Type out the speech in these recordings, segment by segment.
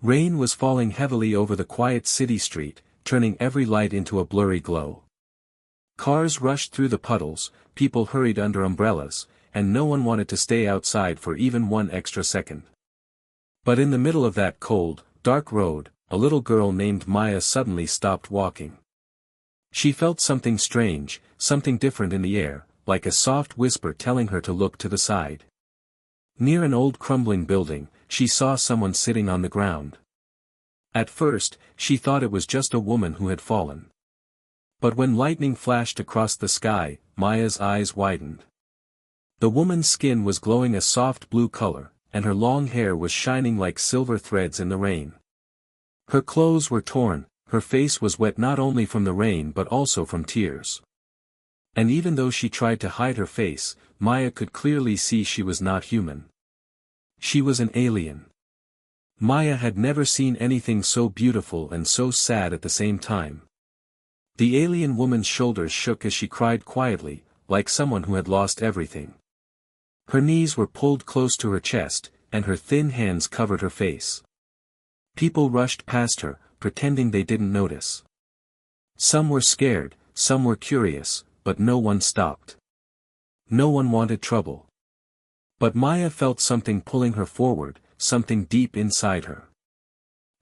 Rain was falling heavily over the quiet city street, turning every light into a blurry glow. Cars rushed through the puddles, people hurried under umbrellas, and no one wanted to stay outside for even one extra second. But in the middle of that cold, dark road, a little girl named Maya suddenly stopped walking. She felt something strange, something different in the air, like a soft whisper telling her to look to the side. Near an old crumbling building, she saw someone sitting on the ground. At first, she thought it was just a woman who had fallen. But when lightning flashed across the sky, Maya's eyes widened. The woman's skin was glowing a soft blue color, and her long hair was shining like silver threads in the rain. Her clothes were torn, her face was wet not only from the rain but also from tears. And even though she tried to hide her face, Maya could clearly see she was not human. She was an alien. Maya had never seen anything so beautiful and so sad at the same time. The alien woman's shoulders shook as she cried quietly, like someone who had lost everything. Her knees were pulled close to her chest, and her thin hands covered her face. People rushed past her, pretending they didn't notice. Some were scared, some were curious, but no one stopped. No one wanted trouble. But Maya felt something pulling her forward, something deep inside her.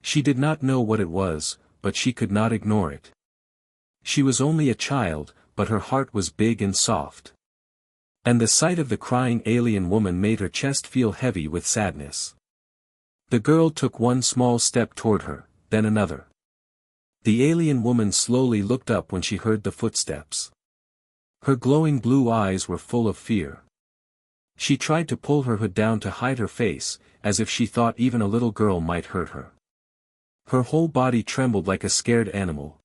She did not know what it was, but she could not ignore it. She was only a child, but her heart was big and soft. And the sight of the crying alien woman made her chest feel heavy with sadness. The girl took one small step toward her, then another. The alien woman slowly looked up when she heard the footsteps. Her glowing blue eyes were full of fear. She tried to pull her hood down to hide her face, as if she thought even a little girl might hurt her. Her whole body trembled like a scared animal.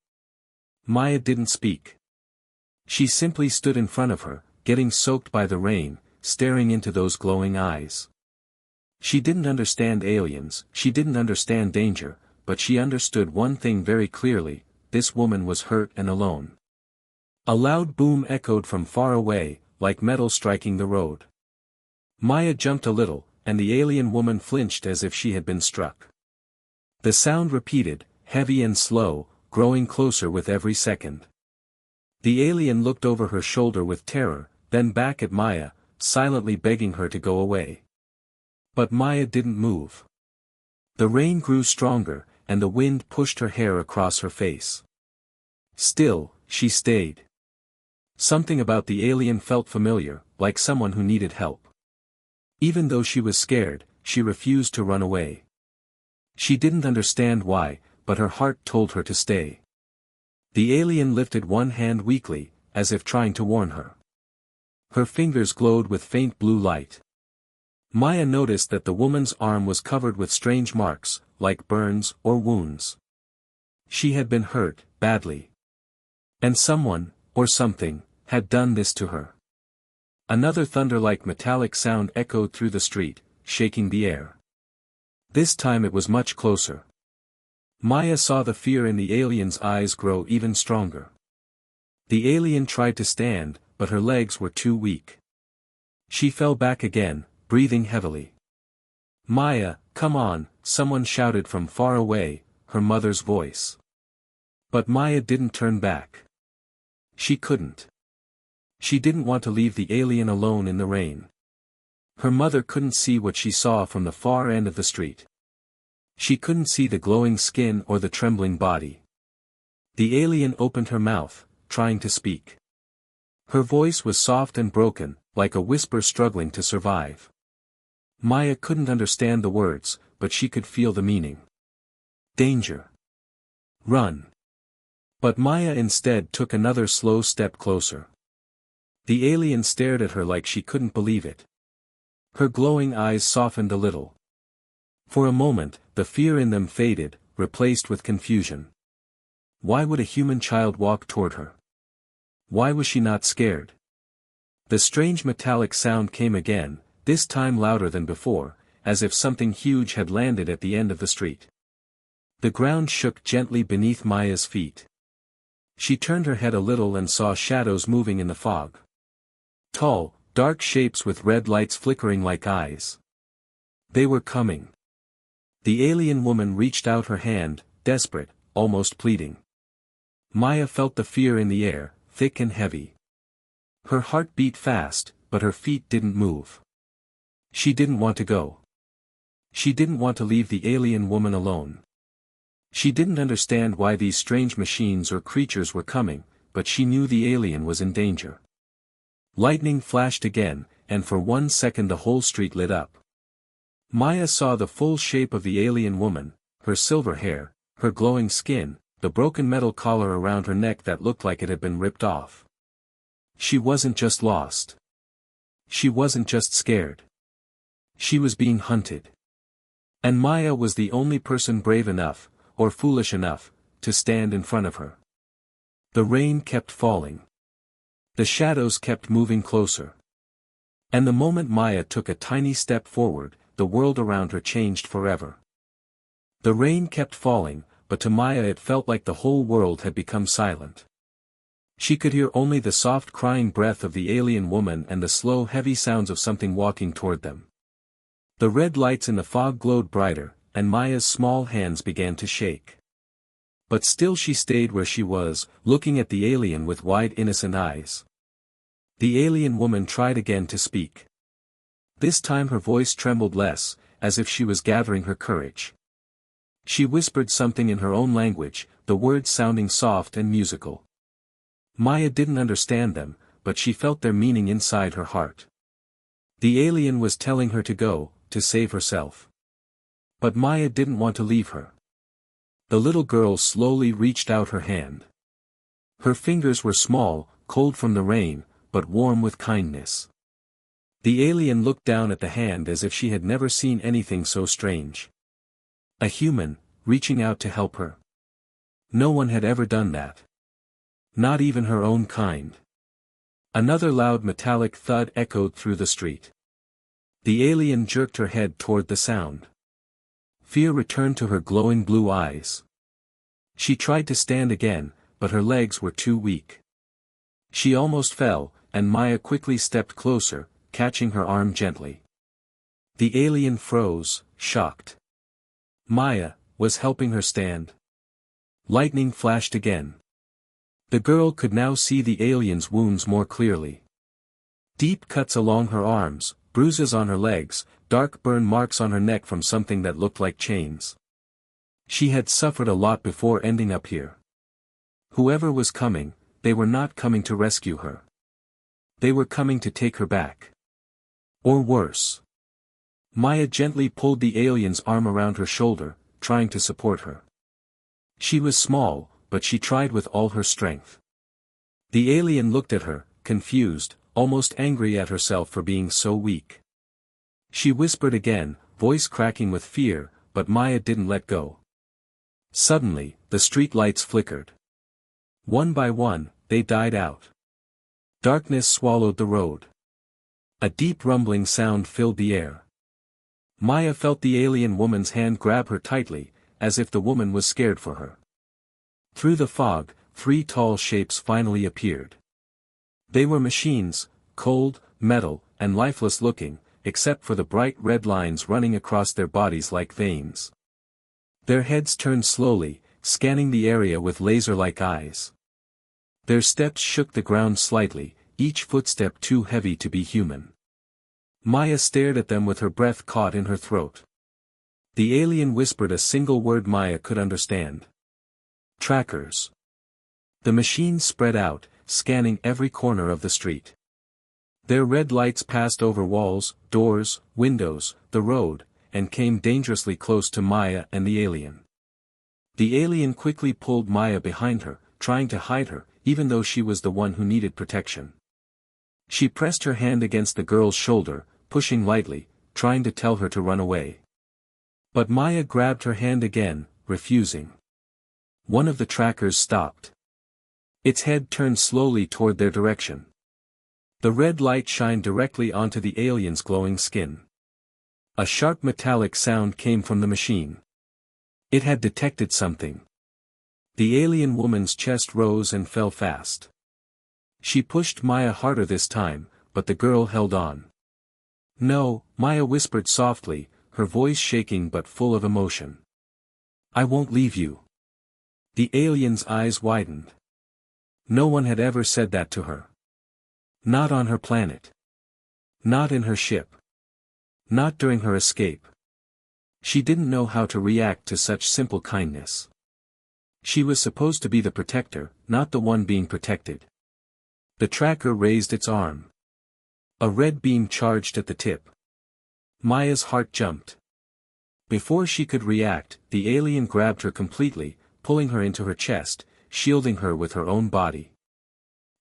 Maya didn't speak. She simply stood in front of her, getting soaked by the rain, staring into those glowing eyes. She didn't understand aliens, she didn't understand danger, but she understood one thing very clearly: this woman was hurt and alone. A loud boom echoed from far away, like metal striking the road. Maya jumped a little, and the alien woman flinched as if she had been struck. The sound repeated, heavy and slow, growing closer with every second. The alien looked over her shoulder with terror, then back at Maya, silently begging her to go away. But Maya didn't move. The rain grew stronger, and the wind pushed her hair across her face. Still, she stayed. Something about the alien felt familiar, like someone who needed help. Even though she was scared, she refused to run away. She didn't understand why, but her heart told her to stay. The alien lifted one hand weakly, as if trying to warn her. Her fingers glowed with faint blue light. Maya noticed that the woman's arm was covered with strange marks, like burns or wounds. She had been hurt, badly. And someone, or something, had done this to her. Another thunder-like metallic sound echoed through the street, shaking the air. This time it was much closer. Maya saw the fear in the alien's eyes grow even stronger. The alien tried to stand, but her legs were too weak. She fell back again, breathing heavily. "Maya, come on," someone shouted from far away, her mother's voice. But Maya didn't turn back. She couldn't. She didn't want to leave the alien alone in the rain. Her mother couldn't see what she saw from the far end of the street. She couldn't see the glowing skin or the trembling body. The alien opened her mouth, trying to speak. Her voice was soft and broken, like a whisper struggling to survive. Maya couldn't understand the words, but she could feel the meaning. Danger. Run. But Maya instead took another slow step closer. The alien stared at her like she couldn't believe it. Her glowing eyes softened a little. For a moment, the fear in them faded, replaced with confusion. Why would a human child walk toward her? Why was she not scared? The strange metallic sound came again, this time louder than before, as if something huge had landed at the end of the street. The ground shook gently beneath Maya's feet. She turned her head a little and saw shadows moving in the fog. Tall, dark shapes with red lights flickering like eyes. They were coming. The alien woman reached out her hand, desperate, almost pleading. Maya felt the fear in the air, thick and heavy. Her heart beat fast, but her feet didn't move. She didn't want to go. She didn't want to leave the alien woman alone. She didn't understand why these strange machines or creatures were coming, but she knew the alien was in danger. Lightning flashed again, and for 1 second the whole street lit up. Maya saw the full shape of the alien woman, her silver hair, her glowing skin, the broken metal collar around her neck that looked like it had been ripped off. She wasn't just lost. She wasn't just scared. She was being hunted. And Maya was the only person brave enough, or foolish enough, to stand in front of her. The rain kept falling. The shadows kept moving closer. And the moment Maya took a tiny step forward, the world around her changed forever. The rain kept falling, but to Maya it felt like the whole world had become silent. She could hear only the soft crying breath of the alien woman and the slow heavy sounds of something walking toward them. The red lights in the fog glowed brighter, and Maya's small hands began to shake. But still she stayed where she was, looking at the alien with wide innocent eyes. The alien woman tried again to speak. This time her voice trembled less, as if she was gathering her courage. She whispered something in her own language, the words sounding soft and musical. Maya didn't understand them, but she felt their meaning inside her heart. The alien was telling her to go, to save herself. But Maya didn't want to leave her. The little girl slowly reached out her hand. Her fingers were small, cold from the rain, but warm with kindness. The alien looked down at the hand as if she had never seen anything so strange. A human, reaching out to help her. No one had ever done that. Not even her own kind. Another loud metallic thud echoed through the street. The alien jerked her head toward the sound. Fear returned to her glowing blue eyes. She tried to stand again, but her legs were too weak. She almost fell, and Maya quickly stepped closer, catching her arm gently. The alien froze, shocked. Maya was helping her stand. Lightning flashed again. The girl could now see the alien's wounds more clearly. Deep cuts along her arms, bruises on her legs, dark burn marks on her neck from something that looked like chains. She had suffered a lot before ending up here. Whoever was coming, they were not coming to rescue her. They were coming to take her back. Or worse. Maya gently pulled the alien's arm around her shoulder, trying to support her. She was small, but she tried with all her strength. The alien looked at her, confused, almost angry at herself for being so weak. She whispered again, voice cracking with fear, but Maya didn't let go. Suddenly, the street lights flickered. One by one, they died out. Darkness swallowed the road. A deep rumbling sound filled the air. Maya felt the alien woman's hand grab her tightly, as if the woman was scared for her. Through the fog, 3 tall shapes finally appeared. They were machines, cold, metal, and lifeless looking, except for the bright red lines running across their bodies like veins. Their heads turned slowly, scanning the area with laser-like eyes. Their steps shook the ground slightly, each footstep too heavy to be human. Maya stared at them with her breath caught in her throat. The alien whispered a single word Maya could understand. Trackers. The machines spread out, scanning every corner of the street. Their red lights passed over walls, doors, windows, the road, and came dangerously close to Maya and the alien. The alien quickly pulled Maya behind her, trying to hide her, even though she was the one who needed protection. She pressed her hand against the girl's shoulder, pushing lightly, trying to tell her to run away. But Maya grabbed her hand again, refusing. One of the trackers stopped. Its head turned slowly toward their direction. The red light shined directly onto the alien's glowing skin. A sharp metallic sound came from the machine. It had detected something. The alien woman's chest rose and fell fast. She pushed Maya harder this time, but the girl held on. No, Maya whispered softly, her voice shaking but full of emotion. "I won't leave you." The alien's eyes widened. No one had ever said that to her. Not on her planet. Not in her ship. Not during her escape. She didn't know how to react to such simple kindness. She was supposed to be the protector, not the one being protected. The tracker raised its arm. A red beam charged at the tip. Maya's heart jumped. Before she could react, the alien grabbed her completely, pulling her into her chest, shielding her with her own body.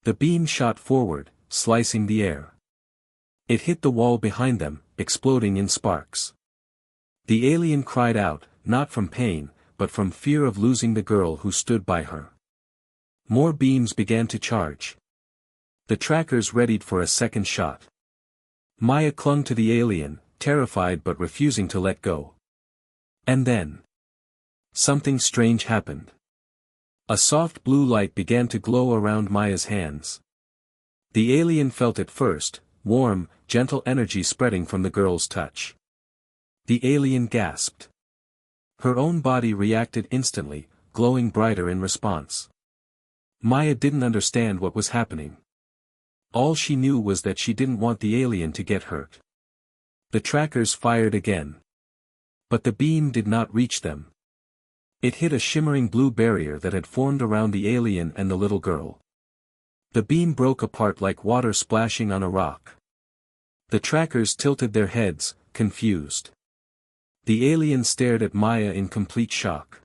The beam shot forward, slicing the air. It hit the wall behind them, exploding in sparks. The alien cried out, not from pain, but from fear of losing the girl who stood by her. More beams began to charge. The trackers readied for a second shot. Maya clung to the alien, terrified but refusing to let go. And then, something strange happened. A soft blue light began to glow around Maya's hands. The alien felt it first, warm, gentle energy spreading from the girl's touch. The alien gasped. Her own body reacted instantly, glowing brighter in response. Maya didn't understand what was happening. All she knew was that she didn't want the alien to get hurt. The trackers fired again. But the beam did not reach them. It hit a shimmering blue barrier that had formed around the alien and the little girl. The beam broke apart like water splashing on a rock. The trackers tilted their heads, confused. The alien stared at Maya in complete shock.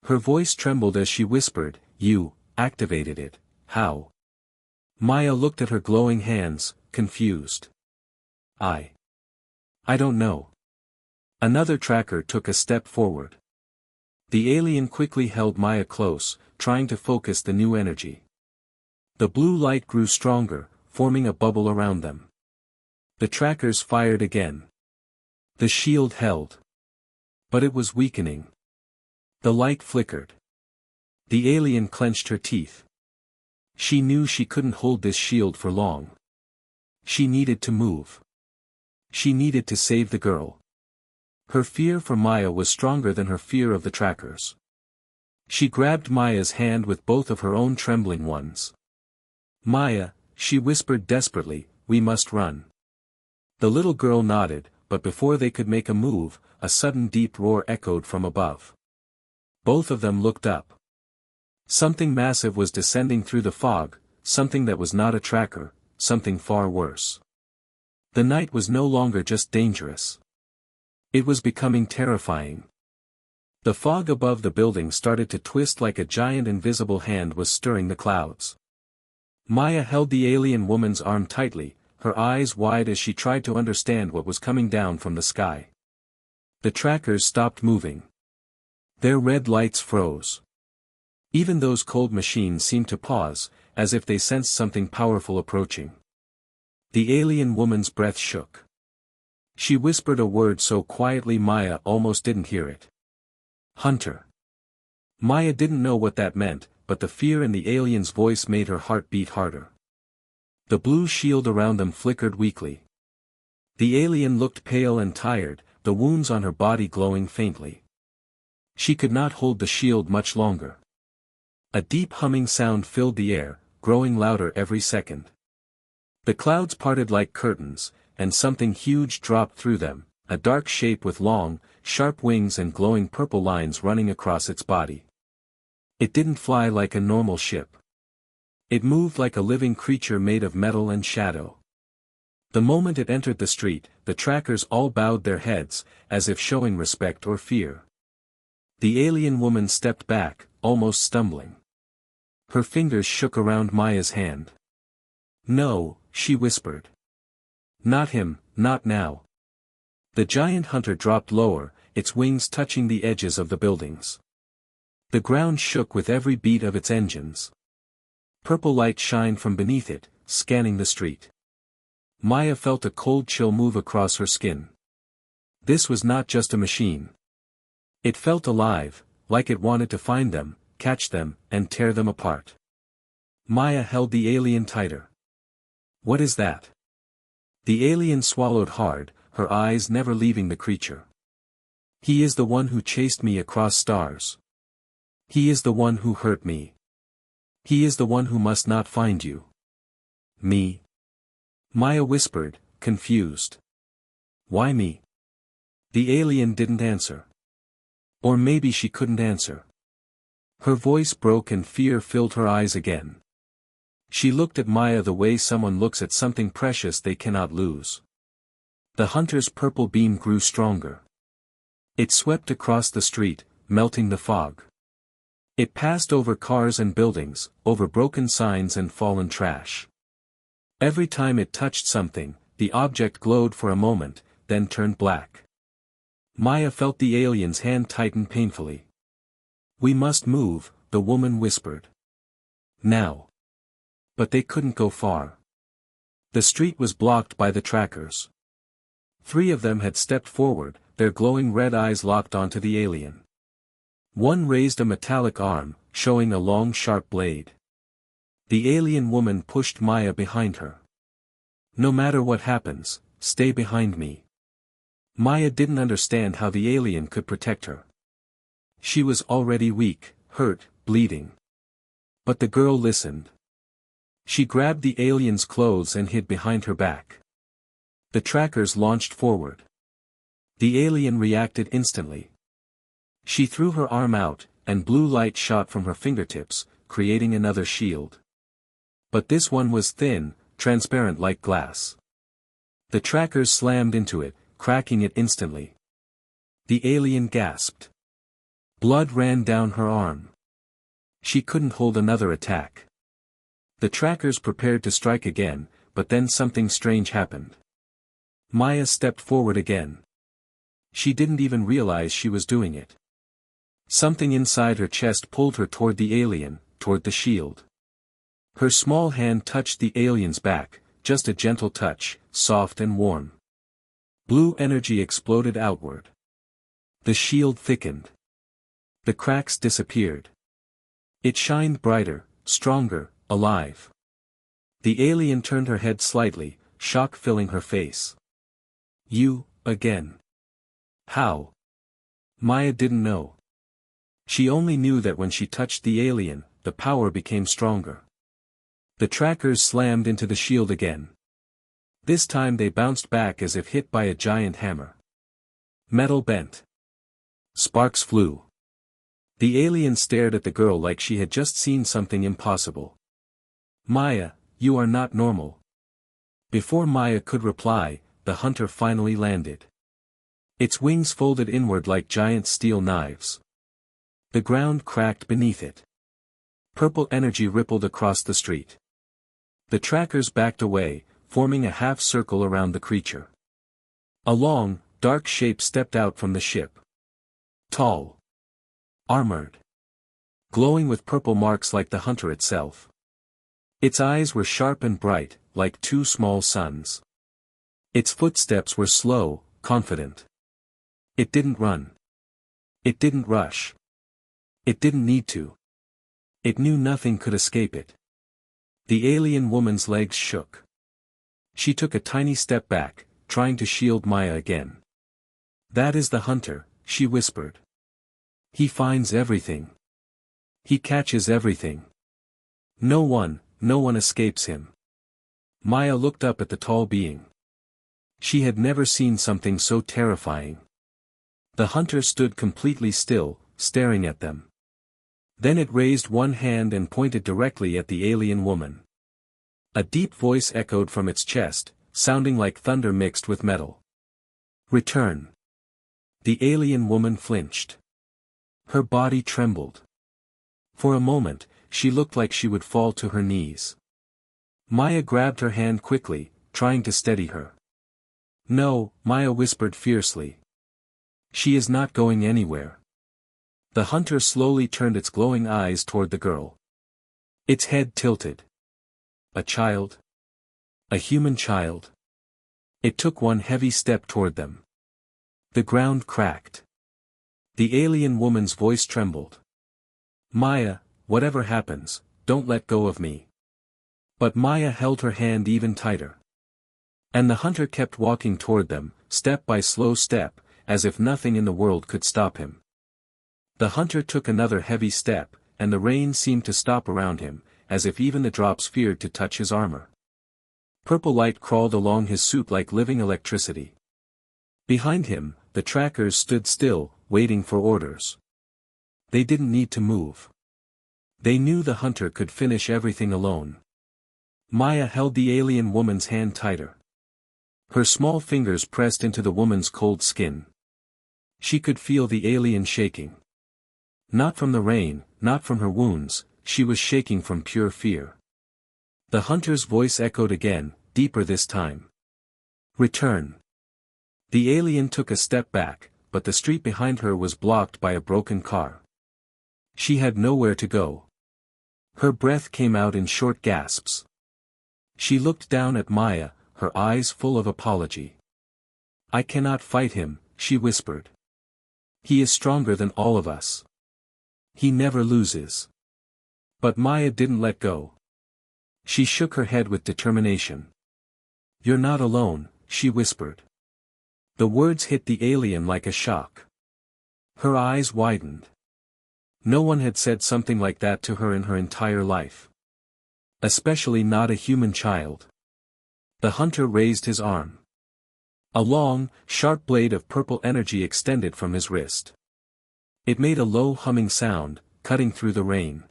Her voice trembled as she whispered, "You activated it, how?" Maya looked at her glowing hands, confused. I don't know." Another tracker took a step forward. The alien quickly held Maya close, trying to focus the new energy. The blue light grew stronger, forming a bubble around them. The trackers fired again. The shield held. But it was weakening. The light flickered. The alien clenched her teeth. She knew she couldn't hold this shield for long. She needed to move. She needed to save the girl. Her fear for Maya was stronger than her fear of the trackers. She grabbed Maya's hand with both of her own trembling ones. "Maya," she whispered desperately, "we must run." The little girl nodded, but before they could make a move, a sudden deep roar echoed from above. Both of them looked up. Something massive was descending through the fog, something that was not a tracker, something far worse. The night was no longer just dangerous. It was becoming terrifying. The fog above the building started to twist like a giant invisible hand was stirring the clouds. Maya held the alien woman's arm tightly, her eyes wide as she tried to understand what was coming down from the sky. The trackers stopped moving. Their red lights froze. Even those cold machines seemed to pause, as if they sensed something powerful approaching. The alien woman's breath shook. She whispered a word so quietly Maya almost didn't hear it. "Hunter." Maya didn't know what that meant, but the fear in the alien's voice made her heart beat harder. The blue shield around them flickered weakly. The alien looked pale and tired, the wounds on her body glowing faintly. She could not hold the shield much longer. A deep humming sound filled the air, growing louder every second. The clouds parted like curtains, and something huge dropped through them, a dark shape with long, sharp wings and glowing purple lines running across its body. It didn't fly like a normal ship. It moved like a living creature made of metal and shadow. The moment it entered the street, the trackers all bowed their heads, as if showing respect or fear. The alien woman stepped back, almost stumbling. Her fingers shook around Maya's hand. "No," she whispered. "Not him, not now." The giant hunter dropped lower, its wings touching the edges of the buildings. The ground shook with every beat of its engines. Purple light shined from beneath it, scanning the street. Maya felt a cold chill move across her skin. This was not just a machine. It felt alive, like it wanted to find them, catch them, and tear them apart. Maya held the alien tighter. "What is that?" The alien swallowed hard, her eyes never leaving the creature. He is the one who chased me across stars. He is the one who hurt me. He is the one who must not find you. Me? Maya whispered, confused. Why me? The alien didn't answer. Or maybe she couldn't answer. Her voice broke and fear filled her eyes again. She looked at Maya the way someone looks at something precious they cannot lose. The hunter's purple beam grew stronger. It swept across the street, melting the fog. It passed over cars and buildings, over broken signs and fallen trash. Every time it touched something, the object glowed for a moment, then turned black. Maya felt the alien's hand tighten painfully. We must move, the woman whispered. Now. But they couldn't go far. The street was blocked by the trackers. 3 of them had stepped forward, their glowing red eyes locked onto the alien. One raised a metallic arm, showing a long sharp blade. The alien woman pushed Maya behind her. No matter what happens, stay behind me. Maya didn't understand how the alien could protect her. She was already weak, hurt, bleeding. But the girl listened. She grabbed the alien's clothes and hid behind her back. The trackers launched forward. The alien reacted instantly. She threw her arm out, and blue light shot from her fingertips, creating another shield. But this one was thin, transparent like glass. The trackers slammed into it, cracking it instantly. The alien gasped. Blood ran down her arm. She couldn't hold another attack. The trackers prepared to strike again, but then something strange happened. Maya stepped forward again. She didn't even realize she was doing it. Something inside her chest pulled her toward the alien, toward the shield. Her small hand touched the alien's back, just a gentle touch, soft and warm. Blue energy exploded outward. The shield thickened. The cracks disappeared. It shined brighter, stronger, alive. The alien turned her head slightly, shock filling her face. You, again. How? Maya didn't know. She only knew that when she touched the alien, the power became stronger. The trackers slammed into the shield again. This time they bounced back as if hit by a giant hammer. Metal bent. Sparks flew. The alien stared at the girl like she had just seen something impossible. Maya, you are not normal. Before Maya could reply, the hunter finally landed. Its wings folded inward like giant steel knives. The ground cracked beneath it. Purple energy rippled across the street. The trackers backed away, forming a half circle around the creature. A long, dark shape stepped out from the ship. Tall. Armored. Glowing with purple marks like the hunter itself. Its eyes were sharp and bright, like 2 small suns. Its footsteps were slow, confident. It didn't run. It didn't rush. It didn't need to. It knew nothing could escape it. The alien woman's legs shook. She took a tiny step back, trying to shield Maya again. That is the hunter, she whispered. He finds everything. He catches everything. No one escapes him. Maya looked up at the tall being. She had never seen something so terrifying. The hunter stood completely still, staring at them. Then it raised one hand and pointed directly at the alien woman. A deep voice echoed from its chest, sounding like thunder mixed with metal. Return. The alien woman flinched. Her body trembled. For a moment, she looked like she would fall to her knees. Maya grabbed her hand quickly, trying to steady her. No, Maya whispered fiercely. She is not going anywhere. The hunter slowly turned its glowing eyes toward the girl. Its head tilted. A child? A human child? It took one heavy step toward them. The ground cracked. The alien woman's voice trembled. Maya, whatever happens, don't let go of me. But Maya held her hand even tighter. And the hunter kept walking toward them, step by slow step, as if nothing in the world could stop him. The hunter took another heavy step, and the rain seemed to stop around him, as if even the drops feared to touch his armor. Purple light crawled along his suit like living electricity. Behind him, the trackers stood still, waiting for orders. They didn't need to move. They knew the hunter could finish everything alone. Maya held the alien woman's hand tighter. Her small fingers pressed into the woman's cold skin. She could feel the alien shaking. Not from the rain, not from her wounds, she was shaking from pure fear. The hunter's voice echoed again, deeper this time. Return. The alien took a step back, but the street behind her was blocked by a broken car. She had nowhere to go. Her breath came out in short gasps. She looked down at Maya, her eyes full of apology. I cannot fight him, she whispered. He is stronger than all of us. He never loses. But Maya didn't let go. She shook her head with determination. You're not alone, she whispered. The words hit the alien like a shock. Her eyes widened. No one had said something like that to her in her entire life. Especially not a human child. The hunter raised his arm. A long, sharp blade of purple energy extended from his wrist. It made a low humming sound, cutting through the rain.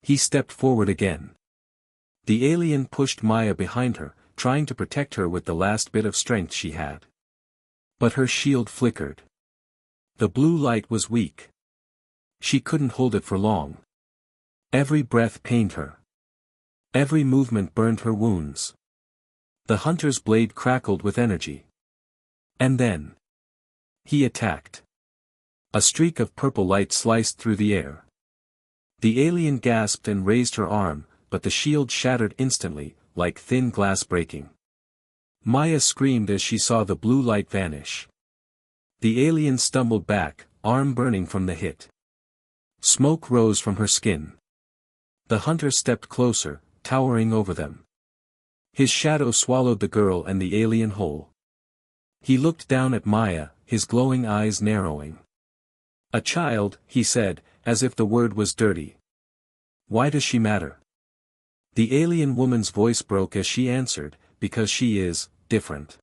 He stepped forward again. The alien pushed Maya behind her, trying to protect her with the last bit of strength she had. But her shield flickered. The blue light was weak. She couldn't hold it for long. Every breath pained her. Every movement burned her wounds. The hunter's blade crackled with energy. And then he attacked. A streak of purple light sliced through the air. The alien gasped and raised her arm, but the shield shattered instantly, like thin glass breaking. Maya screamed as she saw the blue light vanish. The alien stumbled back, arm burning from the hit. Smoke rose from her skin. The hunter stepped closer, towering over them. His shadow swallowed the girl and the alien whole. He looked down at Maya, his glowing eyes narrowing. A child, he said, as if the word was dirty. Why does she matter? The alien woman's voice broke as she answered, because she is different.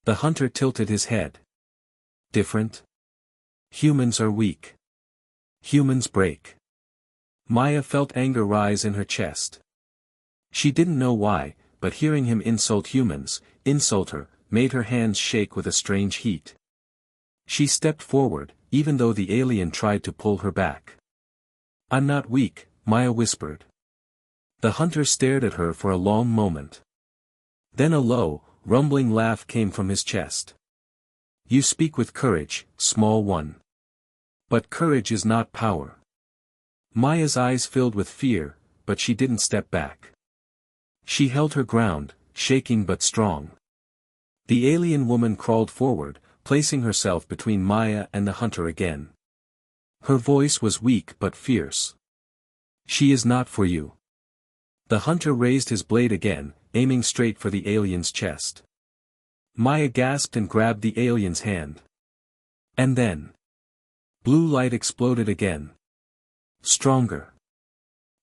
The hunter tilted his head. Different? Humans are weak. Humans break. Maya felt anger rise in her chest. She didn't know why, but hearing him insult humans, insult her, made her hands shake with a strange heat. She stepped forward, even though the alien tried to pull her back. I'm not weak, Maya whispered. The hunter stared at her for a long moment. Then a low, rumbling laugh came from his chest. You speak with courage, small one. But courage is not power. Maya's eyes filled with fear, but she didn't step back. She held her ground, shaking but strong. The alien woman crawled forward, placing herself between Maya and the hunter again. Her voice was weak but fierce. She is not for you. The hunter raised his blade again, aiming straight for the alien's chest. Maya gasped and grabbed the alien's hand. And then blue light exploded again. Stronger.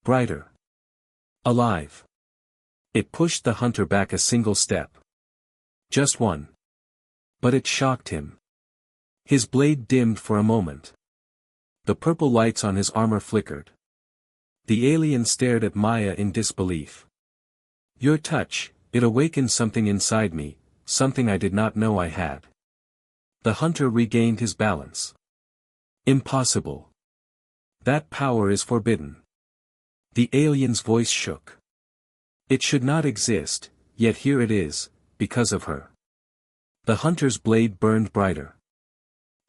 Brighter. Alive. It pushed the hunter back a single step. Just one. But it shocked him. His blade dimmed for a moment. The purple lights on his armor flickered. The alien stared at Maya in disbelief. Your touch, it awakened something inside me, something I did not know I had. The hunter regained his balance. Impossible. That power is forbidden. The alien's voice shook. It should not exist, yet here it is, because of her. The hunter's blade burned brighter.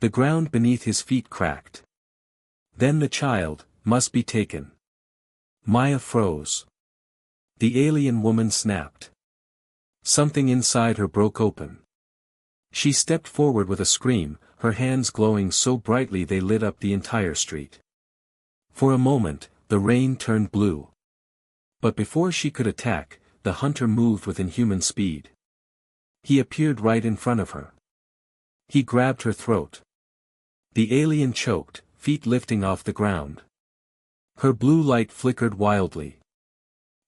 The ground beneath his feet cracked. Then the child must be taken. Maya froze. The alien woman snapped. Something inside her broke open. She stepped forward with a scream, her hands glowing so brightly they lit up the entire street. For a moment, the rain turned blue. But before she could attack, the hunter moved with inhuman speed. He appeared right in front of her. He grabbed her throat. The alien choked, feet lifting off the ground. Her blue light flickered wildly.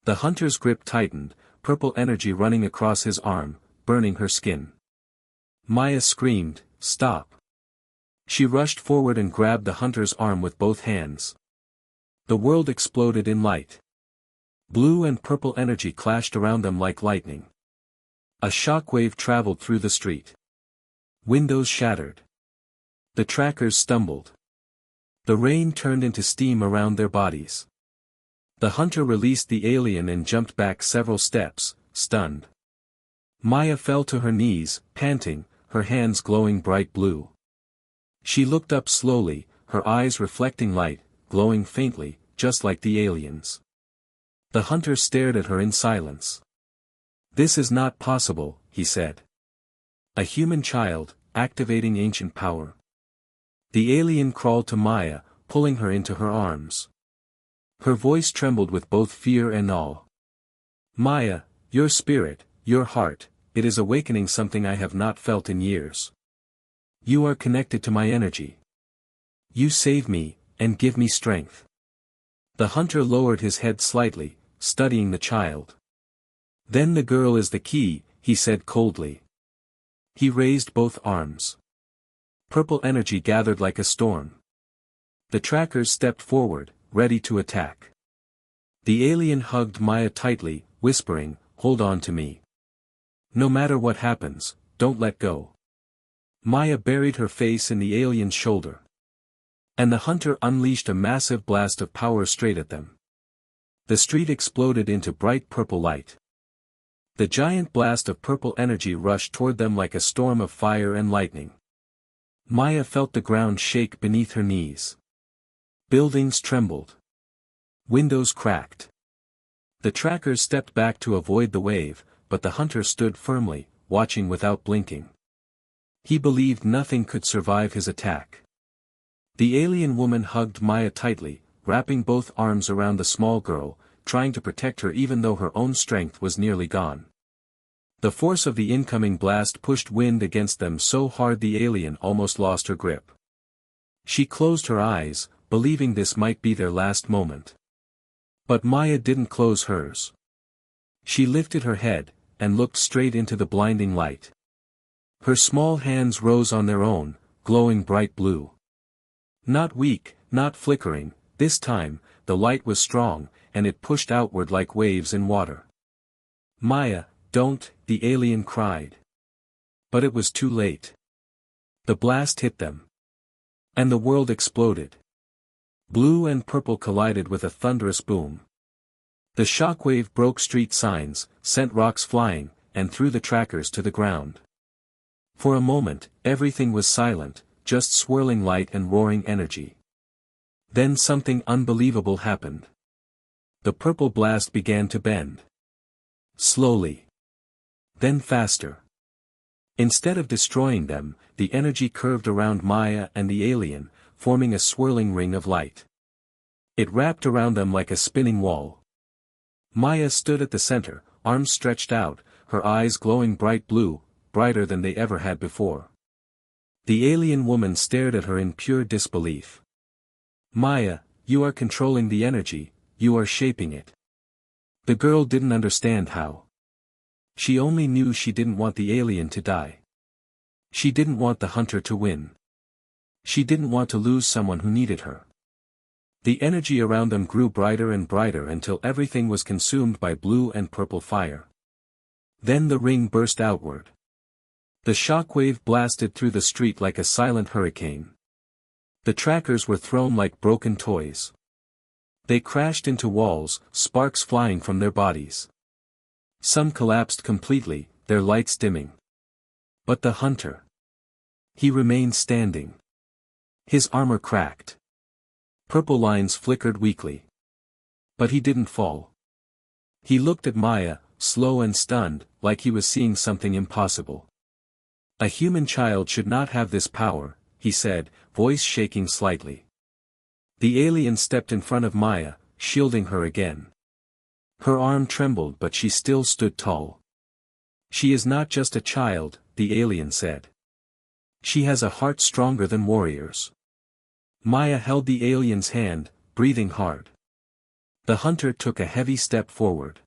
The hunter's grip tightened, purple energy running across his arm, burning her skin. Maya screamed, "Stop!" She rushed forward and grabbed the hunter's arm with both hands. The world exploded in light. Blue and purple energy clashed around them like lightning. A shockwave traveled through the street. Windows shattered. The trackers stumbled. The rain turned into steam around their bodies. The hunter released the alien and jumped back several steps, stunned. Maya fell to her knees, panting, her hands glowing bright blue. She looked up slowly, her eyes reflecting light, glowing faintly, just like the aliens. The hunter stared at her in silence. "This is not possible," he said. "A human child, activating ancient power." The alien crawled to Maya, pulling her into her arms. Her voice trembled with both fear and awe. "Maya, your spirit, your heart, it is awakening something I have not felt in years. You are connected to my energy. You save me, and give me strength." The hunter lowered his head slightly, studying the child. "Then the girl is the key," he said coldly. He raised both arms. Purple energy gathered like a storm. The trackers stepped forward, ready to attack. The alien hugged Maya tightly, whispering, "Hold on to me. No matter what happens, don't let go." Maya buried her face in the alien's shoulder. And the hunter unleashed a massive blast of power straight at them. The street exploded into bright purple light. The giant blast of purple energy rushed toward them like a storm of fire and lightning. Maya felt the ground shake beneath her knees. Buildings trembled. Windows cracked. The trackers stepped back to avoid the wave, but the hunter stood firmly, watching without blinking. He believed nothing could survive his attack. The alien woman hugged Maya tightly, wrapping both arms around the small girl, trying to protect her even though her own strength was nearly gone. The force of the incoming blast pushed wind against them so hard the alien almost lost her grip. She closed her eyes, believing this might be their last moment. But Maya didn't close hers. She lifted her head, and looked straight into the blinding light. Her small hands rose on their own, glowing bright blue. Not weak, not flickering, this time, the light was strong, and it pushed outward like waves in water. "Maya, don't," the alien cried. But it was too late. The blast hit them. And the world exploded. Blue and purple collided with a thunderous boom. The shockwave broke street signs, sent rocks flying, and threw the trackers to the ground. For a moment, everything was silent, just swirling light and roaring energy. Then something unbelievable happened. The purple blast began to bend. Slowly. Then faster. Instead of destroying them, the energy curved around Maya and the alien, forming a swirling ring of light. It wrapped around them like a spinning wall. Maya stood at the center, arms stretched out, her eyes glowing bright blue, brighter than they ever had before. The alien woman stared at her in pure disbelief. "Maya, you are controlling the energy, you are shaping it." The girl didn't understand how. She only knew she didn't want the alien to die. She didn't want the hunter to win. She didn't want to lose someone who needed her. The energy around them grew brighter and brighter until everything was consumed by blue and purple fire. Then the ring burst outward. The shockwave blasted through the street like a silent hurricane. The trackers were thrown like broken toys. They crashed into walls, sparks flying from their bodies. Some collapsed completely, their lights dimming. But the hunter. He remained standing. His armor cracked. Purple lines flickered weakly. But he didn't fall. He looked at Maya, slow and stunned, like he was seeing something impossible. "A human child should not have this power," he said, voice shaking slightly. The alien stepped in front of Maya, shielding her again. Her arm trembled but she still stood tall. She is not just a child, the alien said. She has a heart stronger than warriors. Maya held the alien's hand, breathing hard. The hunter took a heavy step forward.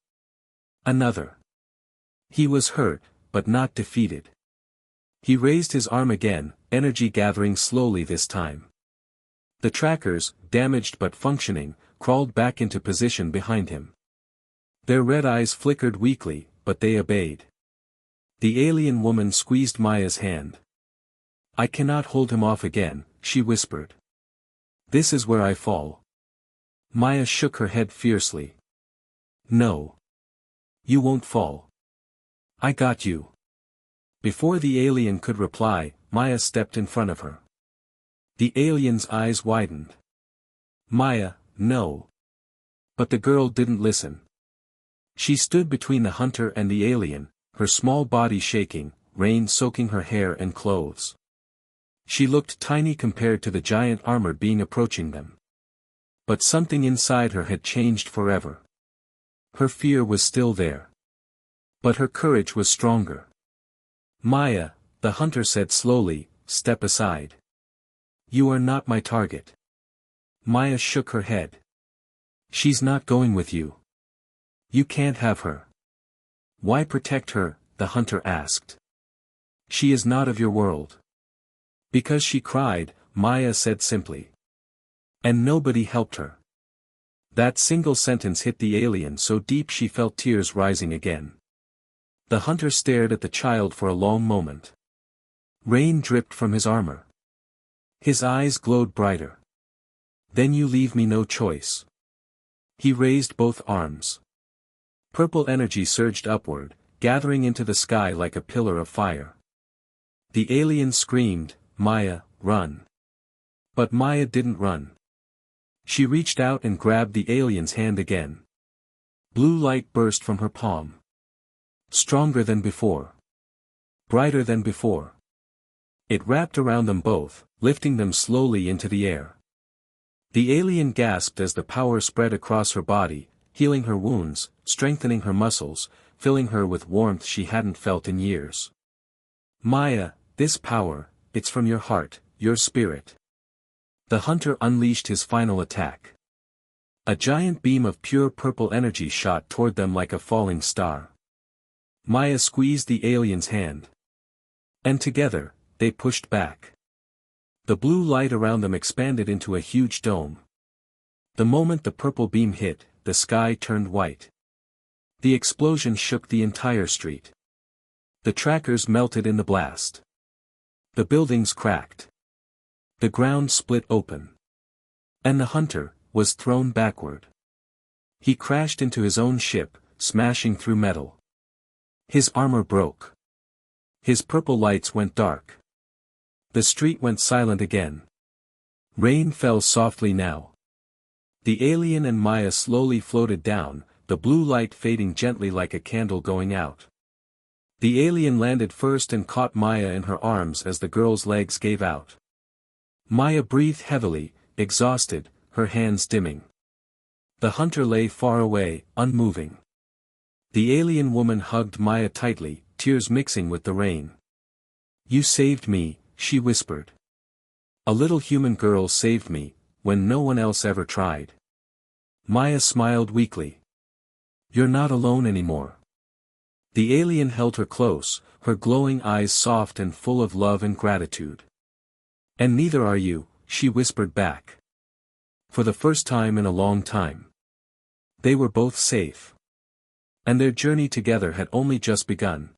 Another. He was hurt, but not defeated. He raised his arm again, energy gathering slowly this time. The trackers, damaged but functioning, crawled back into position behind him. Their red eyes flickered weakly, but they obeyed. The alien woman squeezed Maya's hand. I cannot hold him off again, she whispered. This is where I fall. Maya shook her head fiercely. No. You won't fall. I got you. Before the alien could reply, Maya stepped in front of her. The alien's eyes widened. Maya, no. But the girl didn't listen. She stood between the hunter and the alien, her small body shaking, rain soaking her hair and clothes. She looked tiny compared to the giant armor being approaching them. But something inside her had changed forever. Her fear was still there. But her courage was stronger. Maya, the hunter said slowly, step aside. You are not my target. Maya shook her head. She's not going with you. You can't have her. Why protect her? The hunter asked. She is not of your world. Because she cried, Maya said simply. And nobody helped her. That single sentence hit the alien so deep she felt tears rising again. The hunter stared at the child for a long moment. Rain dripped from his armor. His eyes glowed brighter. Then you leave me no choice. He raised both arms. Purple energy surged upward, gathering into the sky like a pillar of fire. The alien screamed, Maya, run. But Maya didn't run. She reached out and grabbed the alien's hand again. Blue light burst from her palm. Stronger than before. Brighter than before. It wrapped around them both, lifting them slowly into the air. The alien gasped as the power spread across her body, healing her wounds, strengthening her muscles, filling her with warmth she hadn't felt in years. Maya, this power, it's from your heart, your spirit. The hunter unleashed his final attack. A giant beam of pure purple energy shot toward them like a falling star. Maya squeezed the alien's hand. And together, they pushed back. The blue light around them expanded into a huge dome. The moment the purple beam hit, the sky turned white. The explosion shook the entire street. The trackers melted in the blast. The buildings cracked. The ground split open. And the hunter was thrown backward. He crashed into his own ship, smashing through metal. His armor broke. His purple lights went dark. The street went silent again. Rain fell softly now. The alien and Maya slowly floated down, the blue light fading gently like a candle going out. The alien landed first and caught Maya in her arms as the girl's legs gave out. Maya breathed heavily, exhausted, her hands dimming. The hunter lay far away, unmoving. The alien woman hugged Maya tightly, tears mixing with the rain. You saved me, she whispered. A little human girl saved me, when no one else ever tried. Maya smiled weakly. You're not alone anymore. The alien held her close, her glowing eyes soft and full of love and gratitude. And neither are you, she whispered back. For the first time in a long time. They were both safe. And their journey together had only just begun.